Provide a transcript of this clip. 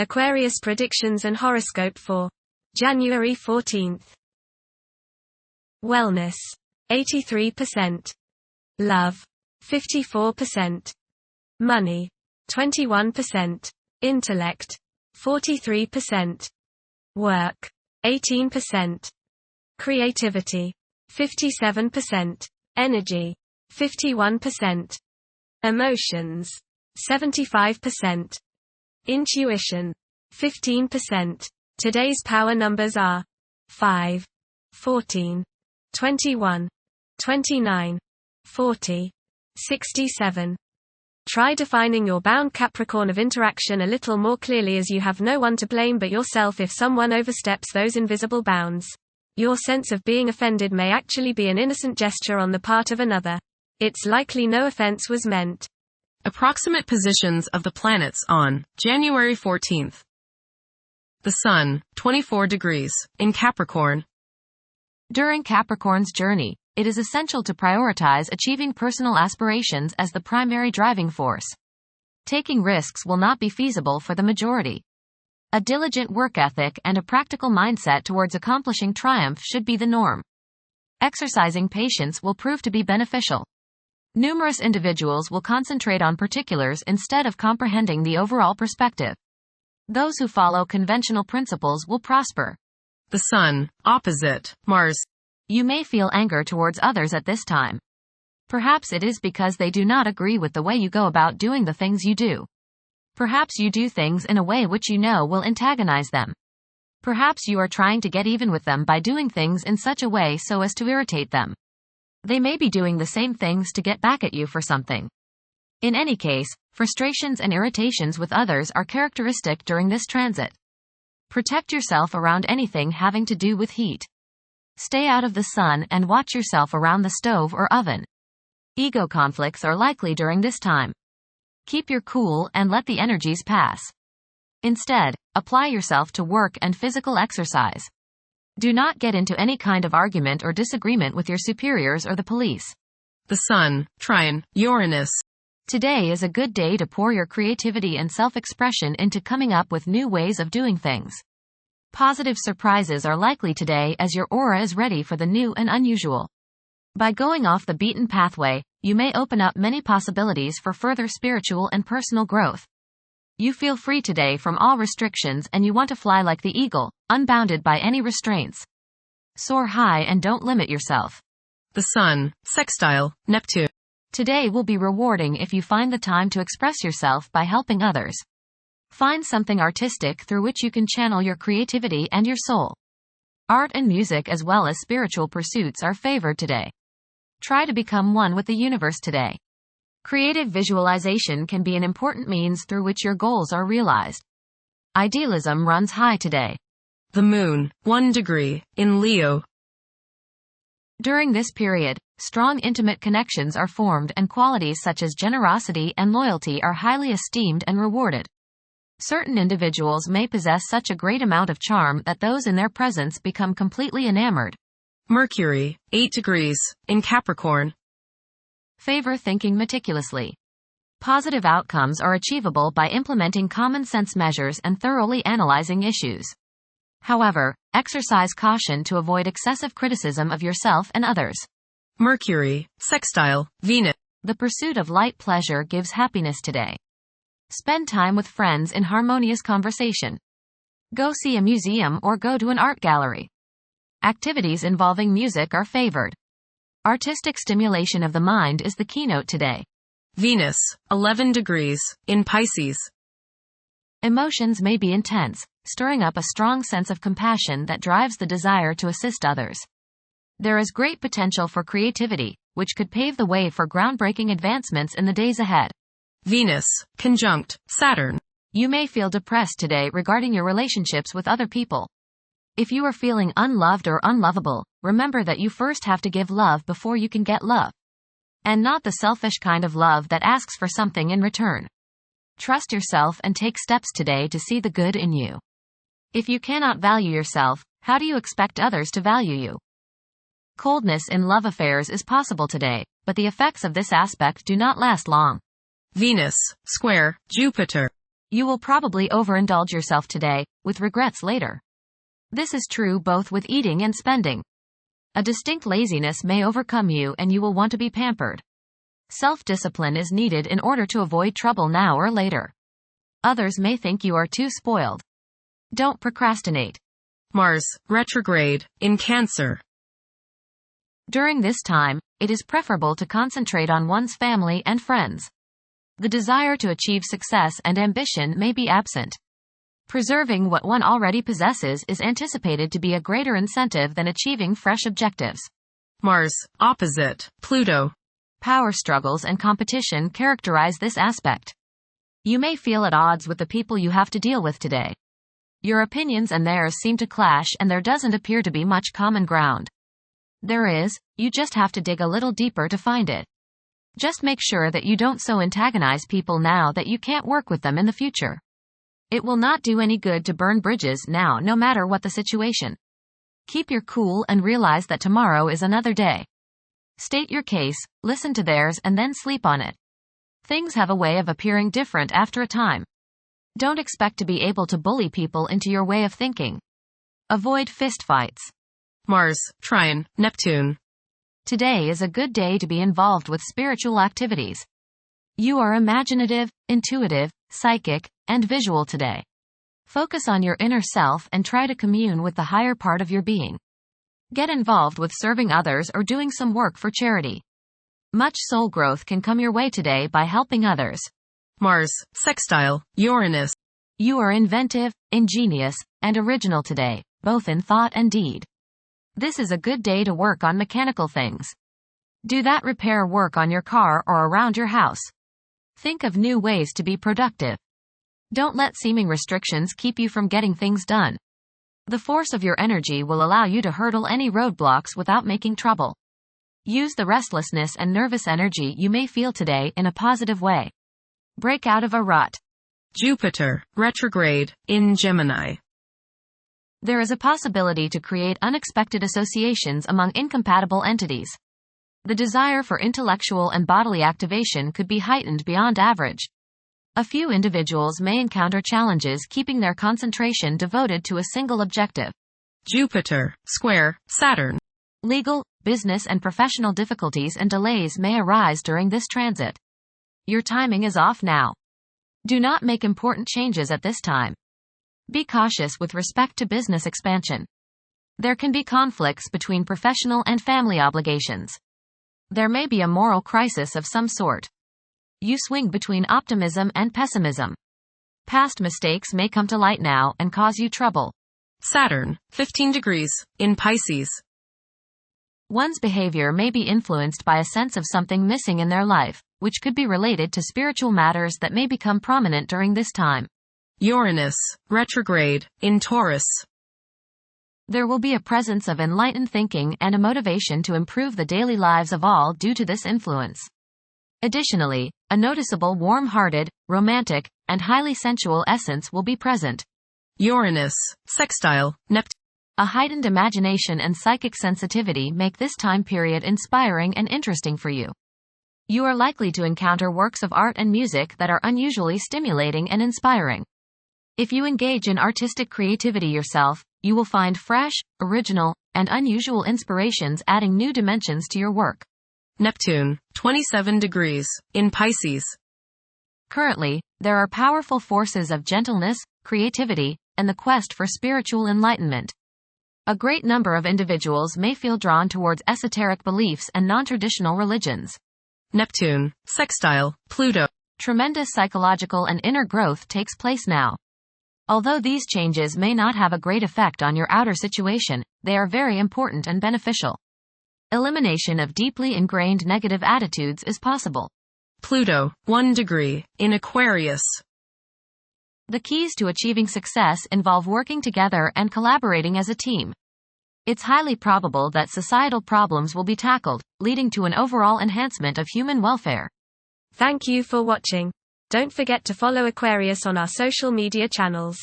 Aquarius predictions and horoscope for January 14th. Wellness, 83%. Love, 54%. Money, 21%. Intellect, 43%. Work, 18%. Creativity, 57%. Energy, 51%. Emotions, 75%. Intuition, 15%. Today's power numbers are 5, 14, 21, 29, 40, 67. Try defining your bound Capricorn of interaction a little more clearly, as you have no one to blame but yourself if someone oversteps those invisible bounds. Your sense of being offended may actually be an innocent gesture on the part of another. It's likely no offense was meant. Approximate positions of the planets on January 14th. The Sun, 24 degrees, in Capricorn. During Capricorn's journey, it is essential to prioritize achieving personal aspirations as the primary driving force. Taking risks will not be feasible for the majority. A diligent work ethic and a practical mindset towards accomplishing triumph should be the norm. Exercising patience will prove to be beneficial. Numerous individuals will concentrate on particulars instead of comprehending the overall perspective. Those who follow conventional principles will prosper. The Sun, opposite Mars. You may feel anger towards others at this time. Perhaps it is because they do not agree with the way you go about doing the things you do. Perhaps you do things in a way which you know will antagonize them. Perhaps you are trying to get even with them by doing things in such a way so as to irritate them. They may be doing the same things to get back at you for something. In any case, frustrations and irritations with others are characteristic during this transit. Protect yourself around anything having to do with heat. Stay out of the sun and watch yourself around the stove or oven. Ego conflicts are likely during this time. Keep your cool and let the energies pass. Instead, apply yourself to work and physical exercise. Do not get into any kind of argument or disagreement with your superiors or the police. The Sun, trine Uranus. Today is a good day to pour your creativity and self-expression into coming up with new ways of doing things. Positive surprises are likely today as your aura is ready for the new and unusual. By going off the beaten pathway, you may open up many possibilities for further spiritual and personal growth. You feel free today from all restrictions and you want to fly like the eagle, unbounded by any restraints. Soar high and don't limit yourself. The Sun, sextile Neptune. Today will be rewarding if you find the time to express yourself by helping others. Find something artistic through which you can channel your creativity and your soul. Art and music as well as spiritual pursuits are favored today. Try to become one with the universe today. Creative visualization can be an important means through which your goals are realized. Idealism runs high today. The Moon, 1 degree, in Leo. During this period, strong intimate connections are formed and qualities such as generosity and loyalty are highly esteemed and rewarded. Certain individuals may possess such a great amount of charm that those in their presence become completely enamored. Mercury, 8 degrees, in Capricorn. Favor thinking meticulously. Positive outcomes are achievable by implementing common sense measures and thoroughly analyzing issues. However, exercise caution to avoid excessive criticism of yourself and others. Mercury, sextile Venus. The pursuit of light pleasure gives happiness today. Spend time with friends in harmonious conversation. Go see a museum or go to an art gallery. Activities involving music are favored. Artistic stimulation of the mind is the keynote today. Venus, 11 degrees, in Pisces. Emotions may be intense, stirring up a strong sense of compassion that drives the desire to assist others. There is great potential for creativity, which could pave the way for groundbreaking advancements in the days ahead. Venus, conjunct Saturn. You may feel depressed today regarding your relationships with other people. If you are feeling unloved or unlovable, remember that you first have to give love before you can get love. And not the selfish kind of love that asks for something in return. Trust yourself and take steps today to see the good in you. If you cannot value yourself, how do you expect others to value you? Coldness in love affairs is possible today, but the effects of this aspect do not last long. Venus, square Jupiter. You will probably overindulge yourself today, with regrets later. This is true both with eating and spending. A distinct laziness may overcome you and you will want to be pampered. Self-discipline is needed in order to avoid trouble now or later. Others may think you are too spoiled. Don't procrastinate. Mars, retrograde, in Cancer. During this time, it is preferable to concentrate on one's family and friends. The desire to achieve success and ambition may be absent. Preserving what one already possesses is anticipated to be a greater incentive than achieving fresh objectives. Mars, opposite, Pluto. Power struggles and competition characterize this aspect. You may feel at odds with the people you have to deal with today. Your opinions and theirs seem to clash and there doesn't appear to be much common ground. There is, you just have to dig a little deeper to find it. Just make sure that you don't so antagonize people now that you can't work with them in the future. It will not do any good to burn bridges now, no matter what the situation. Keep your cool and realize that tomorrow is another day. State your case, listen to theirs and then sleep on it. Things have a way of appearing different after a time. Don't expect to be able to bully people into your way of thinking. Avoid fistfights. Mars, trine, Neptune. Today is a good day to be involved with spiritual activities. You are imaginative, intuitive, psychic, and visual today. Focus on your inner self and try to commune with the higher part of your being. Get involved with serving others or doing some work for charity. Much soul growth can come your way today by helping others. Mars, sextile, Uranus. You are inventive, ingenious, and original today, both in thought and deed. This is a good day to work on mechanical things. Do that repair work on your car or around your house. Think of new ways to be productive. Don't let seeming restrictions keep you from getting things done. The force of your energy will allow you to hurdle any roadblocks without making trouble. Use the restlessness and nervous energy you may feel today in a positive way. Break out of a rut. Jupiter, retrograde, in Gemini. There is a possibility to create unexpected associations among incompatible entities. The desire for intellectual and bodily activation could be heightened beyond average. A few individuals may encounter challenges keeping their concentration devoted to a single objective. Jupiter, square, Saturn. Legal, business and professional difficulties and delays may arise during this transit. Your timing is off now. Do not make important changes at this time. Be cautious with respect to business expansion. There can be conflicts between professional and family obligations. There may be a moral crisis of some sort. You swing between optimism and pessimism. Past mistakes may come to light now and cause you trouble. Saturn, 15 degrees, in Pisces. One's behavior may be influenced by a sense of something missing in their life, which could be related to spiritual matters that may become prominent during this time. Uranus, retrograde, in Taurus. There will be a presence of enlightened thinking and a motivation to improve the daily lives of all due to this influence. Additionally, a noticeable warm-hearted, romantic, and highly sensual essence will be present. Uranus, sextile, Neptune. A heightened imagination and psychic sensitivity make this time period inspiring and interesting for you. You are likely to encounter works of art and music that are unusually stimulating and inspiring. If you engage in artistic creativity yourself, you will find fresh, original, and unusual inspirations adding new dimensions to your work. Neptune, 27 degrees, in Pisces. Currently, there are powerful forces of gentleness, creativity, and the quest for spiritual enlightenment. A great number of individuals may feel drawn towards esoteric beliefs and non-traditional religions. Neptune, sextile, Pluto. Tremendous psychological and inner growth takes place now. Although these changes may not have a great effect on your outer situation, they are very important and beneficial. Elimination of deeply ingrained negative attitudes is possible. Pluto, 1 degree, in Aquarius. The keys to achieving success involve working together and collaborating as a team. It's highly probable that societal problems will be tackled, leading to an overall enhancement of human welfare. Thank you for watching. Don't forget to follow Aquarius on our social media channels.